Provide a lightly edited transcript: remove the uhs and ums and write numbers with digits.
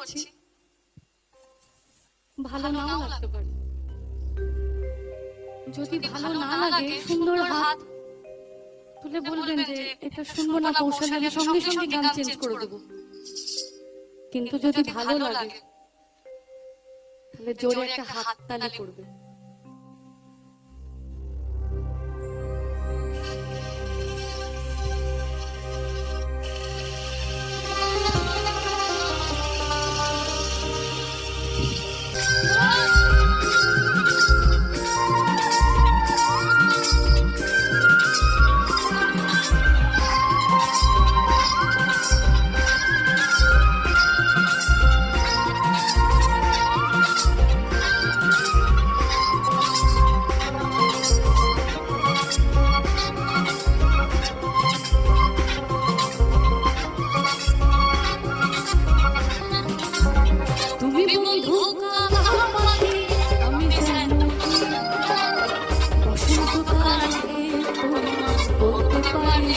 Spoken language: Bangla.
করছি, ভালো নাও লাগতে পারে। যদি ভালো না লাগে সুন্দর হাত তুলে বলবেন যে এটা শুনবো না কৌশলে, আমি সঙ্গে সঙ্গে গান চেঞ্জ করে দেবো। কিন্তু যদি ভালো লাগে তাহলে জোরে একটা হাত তালি করবে। তুমি বন্ধু কালা পাখি, আমি যেন বসন্ত কালে তোমার বলতে পারি।